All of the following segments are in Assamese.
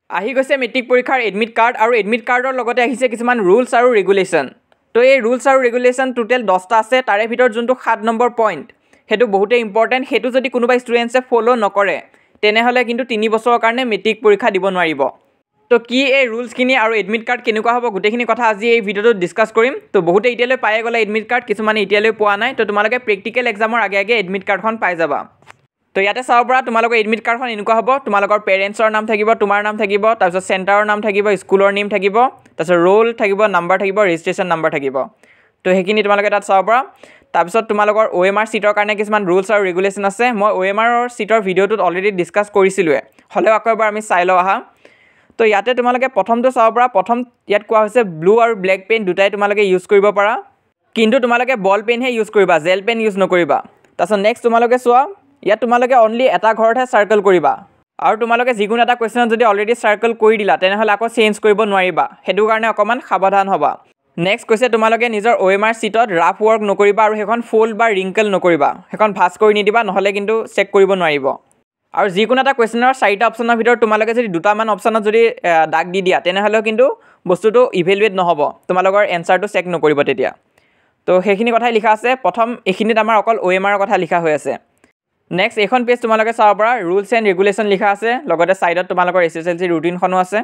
আহি গৈছে মেট্ৰিক পৰীক্ষাৰ এডমিট কাৰ্ড আৰু এডমিট কাৰ্ডৰ লগতে আহিছে কিছুমান ৰুলছ আৰু ৰেগুলেশ্যন। তো এই ৰুলছ আৰু ৰেগুলেশ্যন টোটেল 10টা আছে, তাৰে ভিতৰত যোনটো 7 নম্বৰ পইণ্ট সেইটো বহুতেই ইম্পৰ্টেণ্ট। সেইটো যদি কোনোবা ষ্টুডেণ্টছে ফ'ল' নকৰে তেনেহ'লে কিন্তু 3 বছৰৰ কাৰণে মেট্ৰিক পৰীক্ষা দিব নোৱাৰিব। তো কি এই ৰুলছখিনি আৰু এডমিট কাৰ্ড কেনেকুৱা হ'ব গোটেইখিনি কথা আজি এই ভিডিঅ'টোত ডিছকাছ কৰিম। তো বহুতে এতিয়ালৈ পায়ে গ'লে এডমিট কাৰ্ড, কিছুমানে এতিয়ালৈ পোৱা নাই। তো তোমালোকে প্ৰেক্টিকেল এক্সামৰ আগে আগে এডমিট কাৰ্ডখন পাই যাবা। তো ইয়াতে চাব পৰা তোমালোকৰ এডমিট কাৰ্ডখন এনেকুৱা হ'ব। তোমালোকৰ পেৰেণ্টছৰ নাম থাকিব, তোমাৰ নাম থাকিব, তাৰপিছত চেণ্টাৰৰ নাম থাকিব, স্কুলৰ নেম থাকিব, তাৰপিছত ৰোল থাকিব, নাম্বাৰ থাকিব, ৰেজিষ্ট্ৰেশ্যন নাম্বাৰ থাকিব। তো সেইখিনি তোমালোকে তাত চাব পৰা। তাৰপিছত তোমালোকৰ OMR চিটৰ কাৰণে কিছুমান ৰুলছ আৰু ৰেগুলেশ্যন আছে। মই OMR চিটৰ ভিডিঅ'টোত অলৰেডি ডিছকাছ কৰিছিলোঁৱে, হ'লেও আকৌ এবাৰ আমি চাই লওঁ আহা। তো ইয়াতে তোমালোকে প্ৰথমটো চাব পৰা। প্ৰথম ইয়াত কোৱা হৈছে ব্লু আৰু ব্লেক পেন দুটাই তোমালোকে ইউজ কৰিব পাৰা, কিন্তু তোমালোকে বল পেনহে ইউজ কৰিবা, জেল পেন ইউজ নকৰিবা। তাৰপিছত নেক্সট তোমালোকে চোৱা, ইয়াত তোমালোকে অনলি এটা ঘৰতহে চাৰ্কেল কৰিবা, আৰু তোমালোকে যিকোনো এটা কুৱেশ্যনত যদি অলৰেডি চাৰ্কেল কৰি দিলা তেনেহ'লে আকৌ চেঞ্জ কৰিব নোৱাৰিবা, সেইটো কাৰণে অকণমান সাৱধান হ'বা। নেক্সট কৈছে তোমালোকে নিজৰ OMR চিটত ৰাফ ৱৰ্ক নকৰিবা আৰু সেইখন ফ'ল্ড বা ৰিংকেল নকৰিবা, সেইখন ভাজ কৰি নিদিবা, নহ'লে কিন্তু চেক কৰিব নোৱাৰিব। আৰু যিকোনো এটা কুৱেশ্যনৰ 4টা অপশ্যনৰ ভিতৰত তোমালোকে যদি 2টামান অপশ্যনত যদি দাগ দি দিয়া তেনেহ'লেও কিন্তু বস্তুটো ইভেলুৱেট নহ'ব, তোমালোকৰ এনচাৰটো চেক নকৰিব তেতিয়া। তো সেইখিনি কথাই লিখা আছে। প্ৰথম এইখিনিত আমাৰ অকল OMR কথা লিখা হৈ আছে। নেক্সট এইখন পেজ তোমালোকে চাব পৰা, ৰুলছ এণ্ড ৰেগুলেশ্যন লিখা আছে, লগতে ছাইডত তোমালোকৰ SSLC ৰুটিনখনো আছে।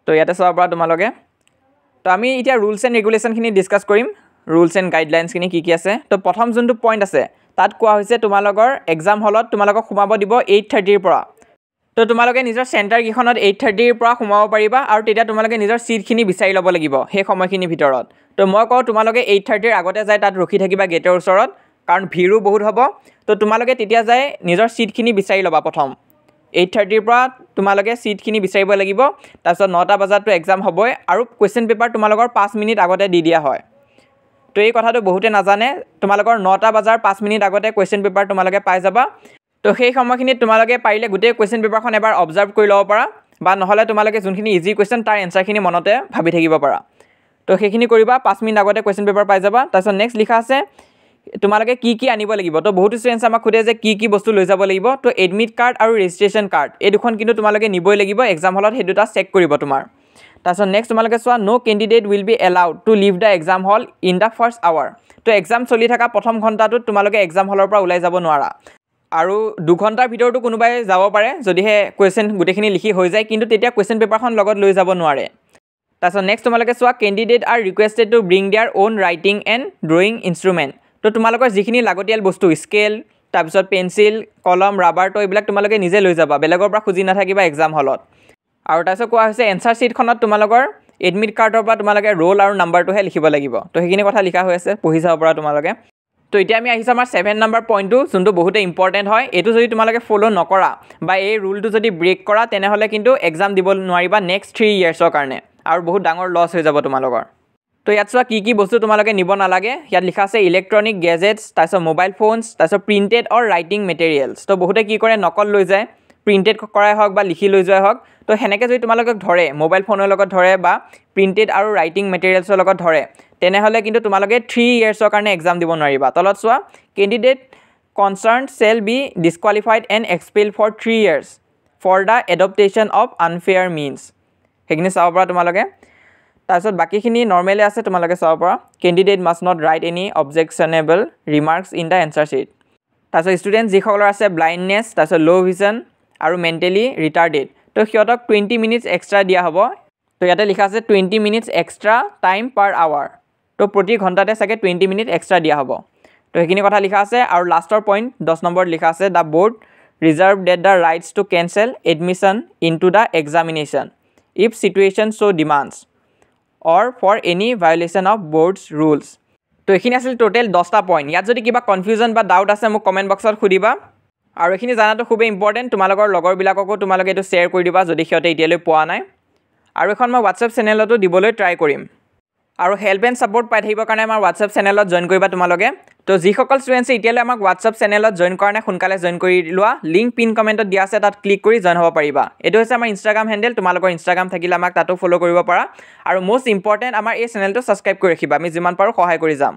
তো ইয়াতে চাব পৰা তোমালোকে। তো আমি এতিয়া ৰুলছ এণ্ড ৰেগুলেশ্যনখিনি ডিছকাছ কৰিম, ৰুলছ এণ্ড গাইডলাইনছখিনি কি আছে। তো প্ৰথম যোনটো পইণ্ট আছে তাত কোৱা হৈছে তোমালোকৰ এক্সাম হলত তোমালোকক সোমাব দিব 8:30ৰ পৰা। তো তোমালোকে নিজৰ চেণ্টাৰকেইখনত 8:30ৰ পৰা সোমাব পাৰিবা, আৰু তেতিয়া তোমালোকে নিজৰ ছিটখিনি বিচাৰি ল'ব লাগিব সেই সময়খিনিৰ ভিতৰত। তো মই কওঁ তোমালোকে 8:30ৰ আগতে যাই তাত ৰখি থাকিবা গেটৰ ওচৰত, কাৰণ ভিৰো বহুত হ'ব। তো তোমালোকে তেতিয়া যাই নিজৰ ছিটখিনি বিচাৰি ল'বা প্ৰথম। 8:30ৰ পৰা তোমালোকে ছিটখিনি বিচাৰিব লাগিব। তাৰপিছত 9টা বজাততো এক্সাম হ'বই, আৰু কুৱেশ্যন পেপাৰ তোমালোকৰ 5 মিনিট আগতে দি দিয়া হয়। তো এই কথাটো বহুতে নাজানে, তোমালোকৰ 9টা বজাৰ 5 মিনিট আগতে কুৱেশ্যন পেপাৰ তোমালোকে পাই যাবা। তো সেই সময়খিনিত তোমালোকে পাৰিলে গোটেই কুৱেশ্যন পেপাৰখন এবাৰ অবজাৰ্ভ কৰি ল'ব পাৰা, বা নহ'লে তোমালোকে যোনখিনি ইজি কুৱেশ্যন তাৰ এনচাৰখিনি মনতে ভাবি থাকিব পাৰা। তো সেইখিনি কৰিবা, 5 মিনিট আগতে কুৱেশ্যন পেপাৰ পাই যাবা। তাৰপিছত নেক্সট লিখা আছে তোমালোকে কি কি আনিব লাগিব। তো বহুতো ষ্টুডেণ্টছে আমাক সোধে যে কি বস্তু লৈ যাব লাগিব। তো এডমিট কাৰ্ড আৰু ৰেজিষ্ট্ৰেশ্যন কাৰ্ড এই দুখন কিন্তু তোমালোকে নিবই লাগিব এক্সাম হলত, সেই দুটা চেক কৰিব তোমাৰ। তাৰপিছত নেক্সট তোমালোকে চোৱা, no' candidate will be allowed to leave the exam hall in the first hour. তো এক্সাম চলি থকা প্ৰথম ঘণ্টাটোত তোমালোকে এক্সাম হলৰ পৰা ওলাই যাব নোৱাৰা, আৰু 2 ঘণ্টাৰ ভিতৰতো কোনোবাই যাব পাৰে যদিহে কুৱেশ্যন গোটেইখিনি লিখি হৈ যায়, কিন্তু তেতিয়া কুৱেশ্যন পেপাৰখন লগত লৈ যাব নোৱাৰে। তাৰপিছত নেক্সট তোমালোকে চোৱা, candidate R requested two bring there on writing and drawing instrument. তো তোমালোকৰ যিখিনি লাগতিয়াল বস্তু, স্কেল, তাৰপিছত পেঞ্চিল, কলম, ৰাবাৰ, তো এইবিলাক তোমালোকে নিজে লৈ যাবা, বেলেগৰ পৰা খুজি নাথাকিবা এক্সাম হলত। আৰু তাৰপিছত কোৱা হৈছে এনচাৰ ছিটখনত তোমালোকৰ এডমিট কাৰ্ডৰ পৰা তোমালোকে ৰোল আৰু নাম্বাৰটোহে লিখিব লাগিব। তো সেইখিনি কথা লিখা হৈ আছে, পঢ়ি চাব পৰা তোমালোকে। তো এতিয়া আমি আহিছোঁ আমাৰ 7 নম্বৰ পইণ্টটো, যোনটো বহুতে ইম্পৰ্টেণ্ট হয়। এইটো যদি তোমালোকে ফ'ল' নকৰা বা এই ৰুলটো যদি ব্ৰেক কৰা তেনেহ'লে কিন্তু এক্সাম দিব নোৱাৰিবা নেক্সট 3 ইয়াৰ্ছৰ কাৰণে, আৰু বহুত ডাঙৰ লছ হৈ যাব তোমালোকৰ। তো ইয়াত চোৱা কি বস্তু তোমালোকে নিব নালাগে। ইয়াত লিখা আছে ইলেক্ট্ৰনিক গেজেটছ, তাৰপিছত মোবাইল ফোনছ, তাৰপিছত প্ৰিণ্টেড অৰ ৰাইটিং মেটেৰিয়েলছ। তো বহুতে কি কৰে, নকল লৈ যায়, প্ৰিণ্টেড কৰাই হওক বা লিখি লৈ যোৱাই হওক। তো সেনেকৈ যদি তোমালোকক ধৰে, মোবাইল ফোনৰ লগত ধৰে বা প্ৰিণ্টেড আৰু ৰাইটিং মেটেৰিয়েলছৰ লগত ধৰে, তেনেহ'লে কিন্তু তোমালোকে 3 ইয়াৰ্ছৰ কাৰণে এক্সাম দিব নোৱাৰিবা। তলত চোৱা, candidate concern shall be disqualified and expel for 3 years for the adaptation of unfair means. সেইখিনি চাব পৰা তোমালোকে। তাৰপিছত বাকীখিনি নৰ্মেলি আছে, তোমালোকে চাব পৰা। Candidate must not write any objectionable remarks in the answer sheet. তাৰপিছত ষ্টুডেণ্ট যিসকলৰ আছে ব্লাইণ্ডনেছ, তাৰপিছত ল' ভিজন আৰু মেণ্টেলি ৰিটাৰ্ডেড, তো সিহঁতক 20 মিনিটছ এক্সট্ৰা দিয়া হ'ব। তো ইয়াতে লিখা আছে 20 minutes extra time per hour. তো প্ৰতি ঘণ্টাতে চাগে 20 মিনিট এক্সট্ৰা দিয়া হ'ব। তো সেইখিনি কথা লিখা আছে। আৰু লাষ্টৰ পইণ্ট 10 নম্বৰত লিখা আছে, the board reserve that the rights to cancel admission into the examination if situation so' demands or for any violation of board's rules. তো এইখিনি আছিল টোটেল 10টা পইণ্ট। ইয়াত যদি কিবা কনফিউজন বা ডাউট আছে মোক কমেণ্ট বক্সত সুধিবা, আৰু এইখিনি জানাটো খুবেই ইম্পৰ্টেণ্ট। তোমালোকৰ লগৰবিলাককো তোমালোকে এইটো শ্বেয়াৰ কৰি দিবা যদি সিহঁতে এতিয়ালৈ পোৱা নাই। আৰু এখন মই হোৱাটছএপ চেনেলতো দিবলৈ ট্ৰাই কৰিম। আৰু হেল্প এণ্ড ছাপোৰ্ট পাই থাকিবৰ কাৰণে আমাৰ হোৱাটছএপ চেনেলত জইন কৰিবা তোমালোকে। তো যিসকল ষ্টুডেণ্টছে এতিয়ালৈ আমাক হোৱাটছএপ চেনেলত জইন কৰা নাই, সোনকালে জইন কৰি লোৱা। লিংক পিন কমেণ্টত দিয়া আছে, তাত ক্লিক কৰি জইন হ'ব পাৰিবা। এইটো হৈছে আমাৰ ইনষ্টাগ্ৰাম হেণ্ডেল, তোমালোকৰ ইনষ্টাগ্ৰাম থাকিলে আমাক তাতো ফ'ল' কৰিব পাৰা। আৰু মষ্ট ইম্পৰ্টেণ্ট, আমাৰ এই চেনেলটো ছাবস্ক্ৰাইব কৰি ৰাখিবা, আমি যিমান পাৰোঁ সহায় কৰি যাম।